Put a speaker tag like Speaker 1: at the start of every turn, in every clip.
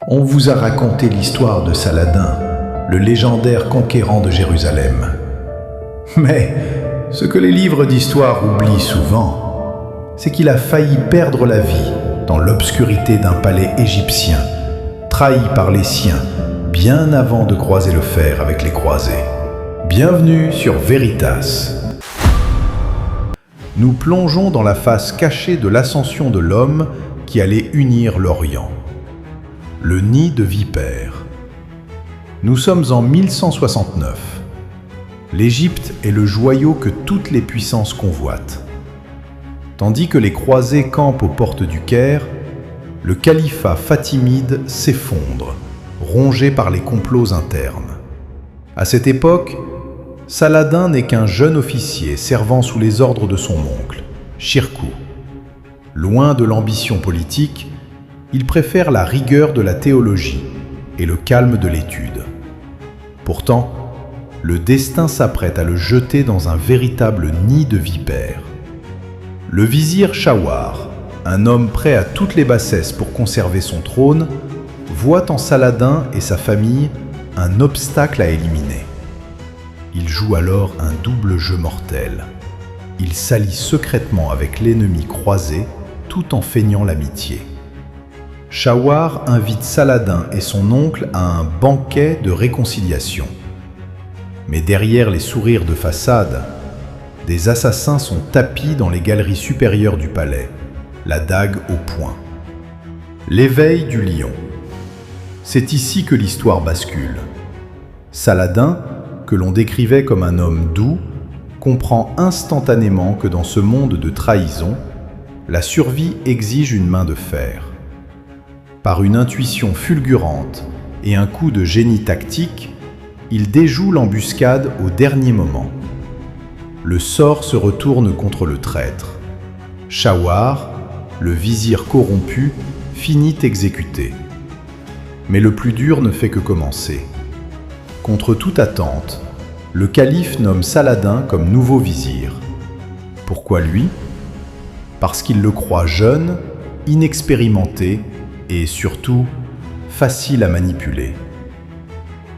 Speaker 1: On vous a raconté l'histoire de Saladin, le légendaire conquérant de Jérusalem. Mais ce que les livres d'histoire oublient souvent, c'est qu'il a failli perdre la vie dans l'obscurité d'un palais égyptien, trahi par les siens, bien avant de croiser le fer avec les croisés. Bienvenue sur Veritas. Nous plongeons dans la face cachée de l'ascension de l'homme qui allait unir l'Orient. Le nid de vipères. Nous sommes en 1169. L'Égypte est le joyau que toutes les puissances convoitent. Tandis que les croisés campent aux portes du Caire, le califat fatimide s'effondre, rongé par les complots internes. À cette époque, Saladin n'est qu'un jeune officier servant sous les ordres de son oncle, Shirkuh. Loin de l'ambition politique, il préfère la rigueur de la théologie et le calme de l'étude. Pourtant, le destin s'apprête à le jeter dans un véritable nid de vipères. Le vizir Shawar, un homme prêt à toutes les bassesses pour conserver son trône, voit en Saladin et sa famille un obstacle à éliminer. Il joue alors un double jeu mortel. Il s'allie secrètement avec l'ennemi croisé tout en feignant l'amitié. Shawar invite Saladin et son oncle à un banquet de réconciliation. Mais derrière les sourires de façade, des assassins sont tapis dans les galeries supérieures du palais, la dague au poing. L'éveil du lion. C'est ici que l'histoire bascule. Saladin, que l'on décrivait comme un homme doux, comprend instantanément que dans ce monde de trahison, la survie exige une main de fer. Par une intuition fulgurante et un coup de génie tactique, il déjoue l'embuscade au dernier moment. Le sort se retourne contre le traître. Shawar, le vizir corrompu, finit exécuté. Mais le plus dur ne fait que commencer. Contre toute attente, le calife nomme Saladin comme nouveau vizir. Pourquoi lui ? Parce qu'il le croit jeune, inexpérimenté et surtout facile à manipuler.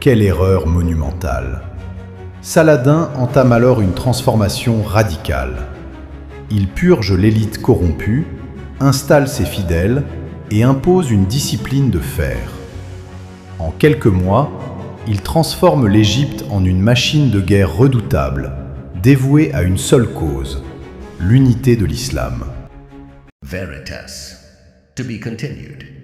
Speaker 1: Quelle erreur monumentale! Saladin entame alors une transformation radicale. Il purge l'élite corrompue, installe ses fidèles et impose une discipline de fer. En quelques mois, il transforme l'Égypte en une machine de guerre redoutable, dévouée à une seule cause, l'unité de l'islam.
Speaker 2: Veritas. To be continued.